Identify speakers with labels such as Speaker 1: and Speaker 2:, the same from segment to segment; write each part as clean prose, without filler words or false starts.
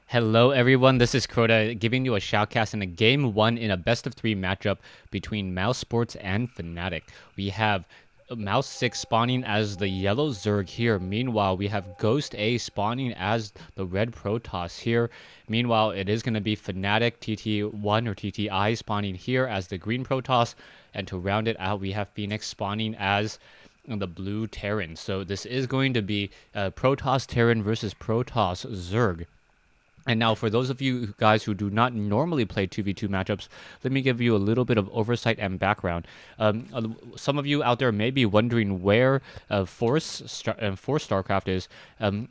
Speaker 1: Hello everyone, this is Crota giving you a shoutcast in a game 1 in a best of 3 matchup between Mousesports and Fnatic. We have Mouse 6 spawning as the yellow Zerg here. Meanwhile, we have Ghost A spawning as the red Protoss here. Meanwhile, it is going to be Fnatic TT1 or TTI spawning here as the green Protoss. And to round it out, we have Phoenix spawning as the blue Terran. So this is going to be Protoss Terran versus Protoss Zerg. And now, for those of you guys who do not normally play 2v2 matchups, let me give you a little bit of oversight and background. Some of you out there may be wondering where Force StarCraft is.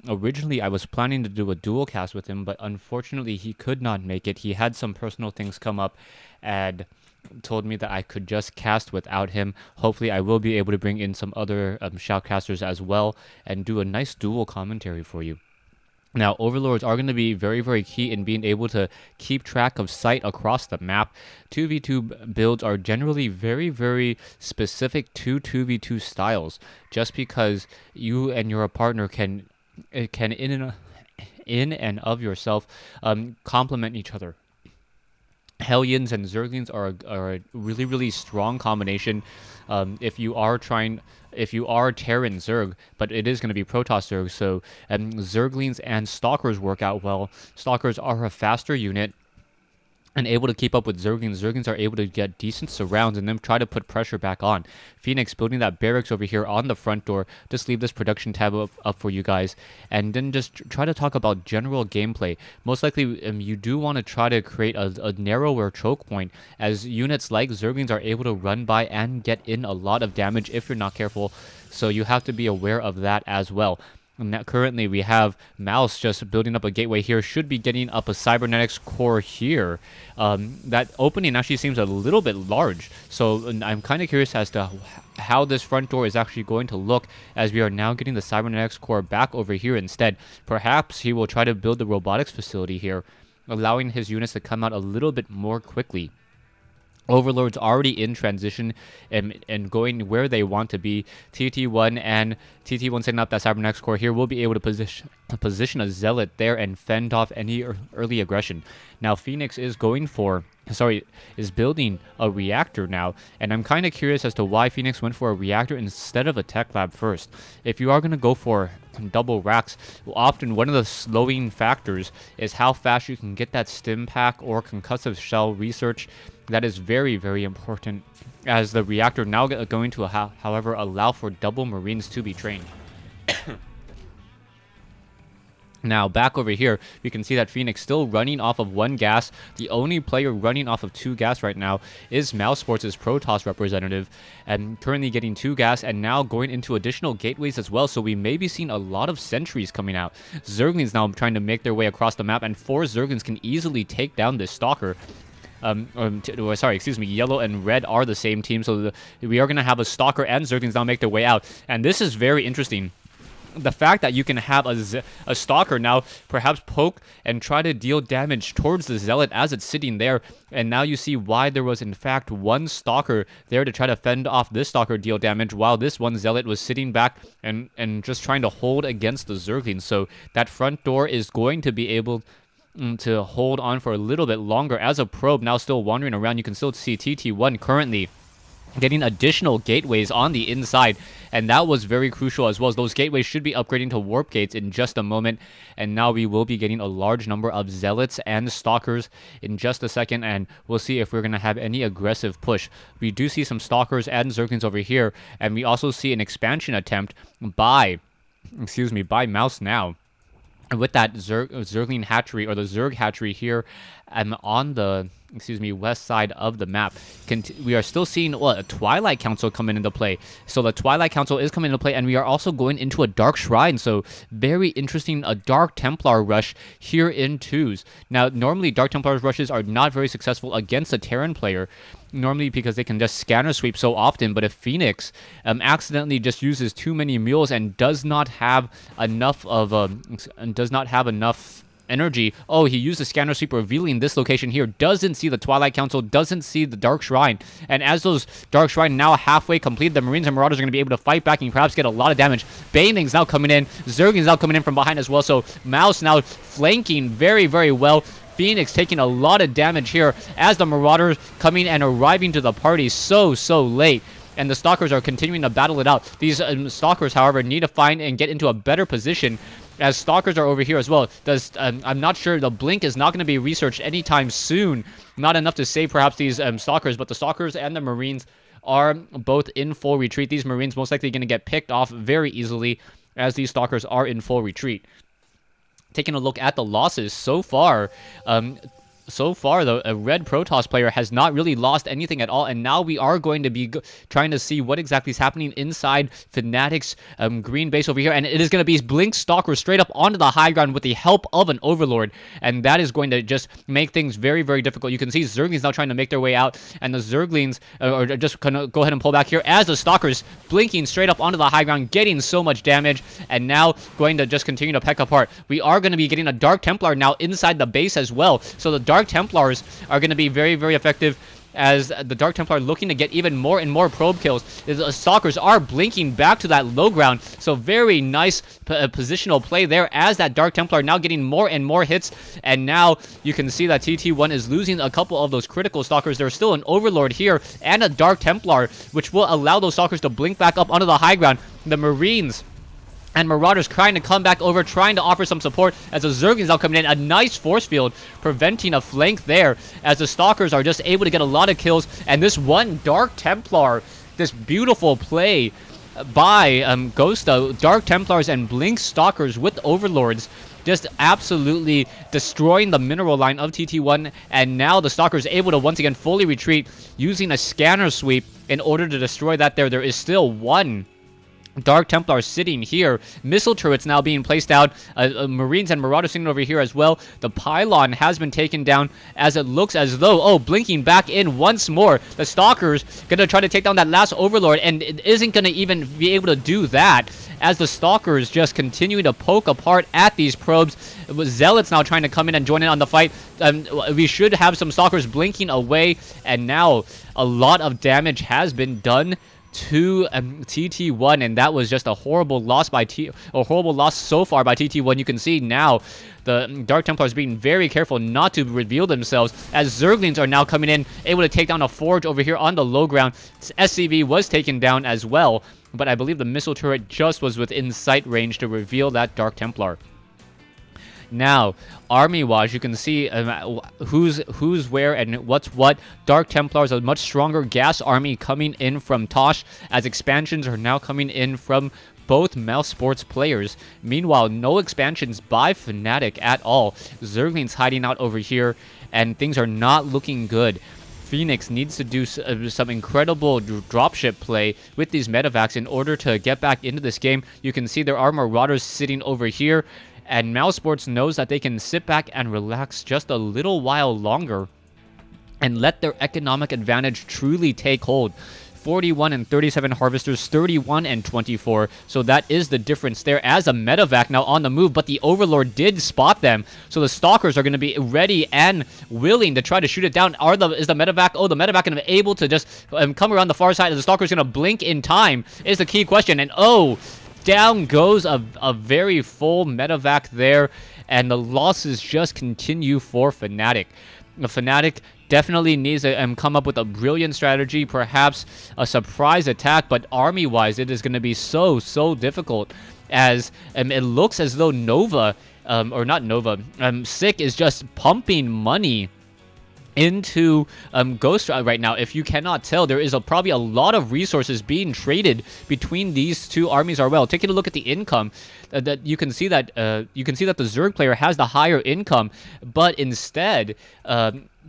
Speaker 1: Originally, I was planning to do a dual cast with him, but unfortunately, he could not make it. He had some personal things come up and told me that I could just cast without him. Hopefully, I will be able to bring in some other shoutcasters as well and do a nice dual commentary for you. Now, Overlords are going to be very, very key in being able to keep track of sight across the map. 2v2 builds are generally very, very specific to 2v2 styles, just because you and your partner can in and of yourself complement each other. Hellions and Zerglings are a really, really strong combination. If you are Terran Zerg, but it is going to be Protoss Zerg, so Zerglings and Stalkers work out well. Stalkers are a faster unit and able to keep up with Zerglings. Zerglings are able to get decent surrounds and then try to put pressure back on. Phoenix building that barracks over here on the front door. Just leave this production tab up for you guys. And then just try to talk about general gameplay. Most likely, you do want to try to create a narrower choke point, as units like Zerglings are able to run by and get in a lot of damage if you're not careful. So you have to be aware of that as well. And now, currently, we have Mouse just building up a gateway here. Should be getting up a cybernetics core here. That opening actually seems a little bit large. So I'm kind of curious as to how this front door is actually going to look, as we are now getting the cybernetics core back over here instead. Perhaps he will try to build the robotics facility here, allowing his units to come out a little bit more quickly. Overlord's already in transition and going where they want to be. TT1 and TT1 setting up that Cybernetics core here will be able to position a Zealot there and fend off any early aggression. Now Phoenix is is building a reactor now, and I'm kind of curious as to why Phoenix went for a reactor instead of a tech lab first. If you are going to go for double racks, often one of the slowing factors is how fast you can get that stim pack or concussive shell research. That is very, very important, as the reactor now going to, however, allow for double Marines to be trained. Now, back over here, we can see that Phoenix still running off of 1 gas. The only player running off of 2 gas right now is Mousesports' Protoss representative, and currently getting 2 gas and now going into additional gateways as well. So we may be seeing a lot of sentries coming out. Zerglings now trying to make their way across the map, and 4 Zerglings can easily take down this Stalker. Yellow and red are the same team, so we are going to have a Stalker and Zerglings now make their way out. And this is very interesting. The fact that you can have a Stalker now perhaps poke and try to deal damage towards the Zealot as it's sitting there. And now you see why there was in fact 1 Stalker there to try to fend off this Stalker deal damage, while this one Zealot was sitting back and just trying to hold against the Zerglings. So that front door is going to be able to hold on for a little bit longer. As a probe now still wandering around, you can still see TT1 currently getting additional gateways on the inside, and that was very crucial as well, as those gateways should be upgrading to warp gates in just a moment. And now we will be getting a large number of Zealots and Stalkers in just a second, and we'll see if we're going to have any aggressive push. We do see some Stalkers and Zerglings over here, and we also see an expansion attempt by Mouse now. With that Zergling hatchery, or the Zerg hatchery here on the west side of the map, we are still seeing a Twilight Council coming into play. So the Twilight Council is coming into play, and we are also going into a Dark Shrine. So very interesting, a Dark Templar rush here in 2s. Now, normally Dark Templar rushes are not very successful against a Terran player, normally because they can just scanner sweep so often. But if Phoenix accidentally just uses too many mules and does not have enough energy. Oh, he used the scanner sweep, revealing this location here. Doesn't see the Twilight Council, doesn't see the Dark Shrine. And as those Dark Shrine now halfway complete, the Marines and Marauders are going to be able to fight back and perhaps get a lot of damage. Baning's now coming in. Zergling's now coming in from behind as well. So Mouse now flanking very, very well. Phoenix taking a lot of damage here as the Marauders coming and arriving to the party so late. And the Stalkers are continuing to battle it out. These Stalkers, however, need to find and get into a better position as Stalkers are over here as well. I'm not sure. The Blink is not going to be researched anytime soon. Not enough to save perhaps these Stalkers, but the Stalkers and the Marines are both in full retreat. These Marines most likely going to get picked off very easily as these Stalkers are in full retreat. Taking a look at the losses so far, the red Protoss player has not really lost anything at all, and now we are going to be trying to see what exactly is happening inside Fnatic's green base over here, and it is going to be Blink Stalker straight up onto the high ground with the help of an Overlord, and that is going to just make things very, very difficult. You can see Zerglings now trying to make their way out, and the Zerglings are just going to go ahead and pull back here as the Stalkers blinking straight up onto the high ground, getting so much damage, and now going to just continue to peck apart. We are going to be getting a Dark Templar now inside the base as well, so the Dark Templars are going to be very, very effective as the Dark Templar looking to get even more and more probe kills. The Stalkers are blinking back to that low ground, so very nice positional play there as that Dark Templar now getting more and more hits, and now you can see that TT1 is losing a couple of those critical Stalkers. There's still an Overlord here and a Dark Templar, which will allow those Stalkers to blink back up onto the high ground. The Marines and Marauders trying to come back over, trying to offer some support as the Zerglings now coming in. A nice force field preventing a flank there as the Stalkers are just able to get a lot of kills. And this one Dark Templar, this beautiful play by Ghosto, Dark Templars and Blink Stalkers with Overlords, just absolutely destroying the mineral line of TT1. And now the Stalkers able to once again fully retreat using a scanner sweep in order to destroy that there. There is still one Dark Templar sitting here. Missile turrets now being placed out. Marines and Marauders sitting over here as well. The pylon has been taken down as it looks as though, oh, blinking back in once more. The Stalkers going to try to take down that last Overlord, and it isn't going to even be able to do that as the Stalkers just continue to poke apart at these probes. Zealots now trying to come in and join in on the fight. We should have some Stalkers blinking away, and now a lot of damage has been done to TT1, and that was just a horrible loss so far by TT1. You can see now the Dark Templars being very careful not to reveal themselves as Zerglings are now coming in, able to take down a Forge over here on the low ground. SCV was taken down as well, but I believe the missile turret just was within sight range to reveal that Dark Templar. Now, army-wise, you can see who's where and what's what. Dark Templars, a much stronger gas army coming in from Tosh, as expansions are now coming in from both Mousesports players. Meanwhile, no expansions by Fnatic at all. Zerglings hiding out over here, and things are not looking good. Phoenix needs to do some incredible dropship play with these medevacs in order to get back into this game. You can see there are Marauders sitting over here, and Mousesports knows that they can sit back and relax just a little while longer and let their economic advantage truly take hold. 41 and 37 Harvesters, 31 and 24. So that is the difference there as a medevac now on the move, but the Overlord did spot them. So the Stalkers are going to be ready and willing to try to shoot it down. Is the medevac, the medevac going to be able to just come around the far side? Is the Stalkers going to blink in time is the key question. And down goes a very full medevac there, and the losses just continue for Fnatic. The Fnatic definitely needs to come up with a brilliant strategy, perhaps a surprise attack, but army-wise, it is going to be so difficult as it looks as though Sick is just pumping money into Ghost right now. If you cannot tell, there is probably a lot of resources being traded between these two armies as well. Taking a look at the income, that you can see that the Zerg player has the higher income, but instead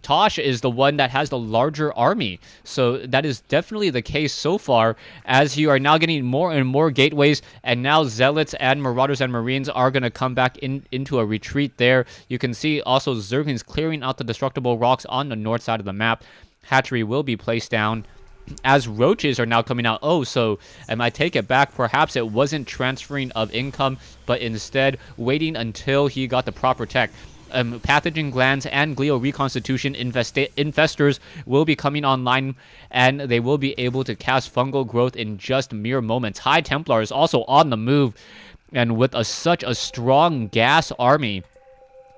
Speaker 1: Tosh is the one that has the larger army. So that is definitely the case so far, as you are now getting more and more gateways, and now Zealots and Marauders and Marines are going to come back into a retreat there. You can see also Zerglings clearing out the destructible rocks on the north side of the map. Hatchery will be placed down. as roaches are now coming out. Oh, so I take it back. Perhaps it wasn't transferring of income, but instead waiting until he got the proper tech. Pathogen glands and glial reconstitution infestors will be coming online, and they will be able to cast fungal growth in just mere moments. High Templar is also on the move, and with such a strong gas army,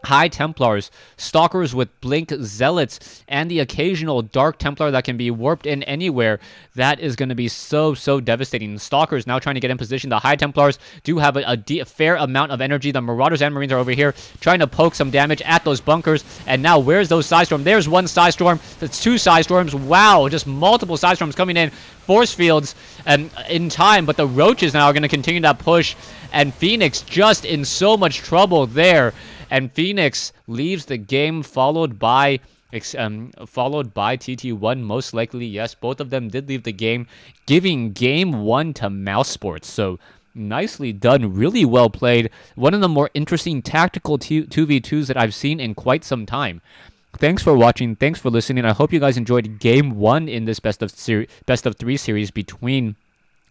Speaker 1: High Templars, Stalkers with Blink, Zealots, and the occasional Dark Templar that can be warped in anywhere. That is going to be so devastating. Stalkers now trying to get in position. The High Templars do have a fair amount of energy. The Marauders and Marines are over here trying to poke some damage at those bunkers. And now where's those Psystorm? There's one Psystorm. That's two Psystorms. Wow, just multiple Psystorms coming in. Force fields in time, but the Roaches now are going to continue that push. And Phoenix just in so much trouble there. And Phoenix leaves the game, followed by TT1, most likely. Yes, both of them did leave the game, giving game 1 to Mousesports. So nicely done, really well played. One of the more interesting tactical 2v2s that I've seen in quite some time. Thanks for watching. Thanks for listening. I hope you guys enjoyed game 1 in this best of 3 series between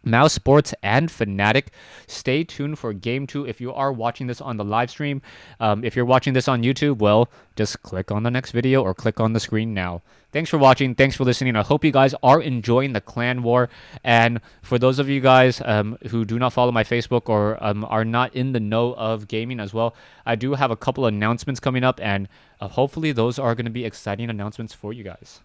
Speaker 1: Mousesports and Fnatic. Stay tuned for game 2 if you are watching this on the live stream. If you're watching this on YouTube, well, just click on the next video or click on the screen now. Thanks for watching. Thanks for listening. I hope you guys are enjoying the clan war. And for those of you guys who do not follow my Facebook or are not in the know of gaming as well, I do have a couple announcements coming up, and hopefully those are going to be exciting announcements for you guys.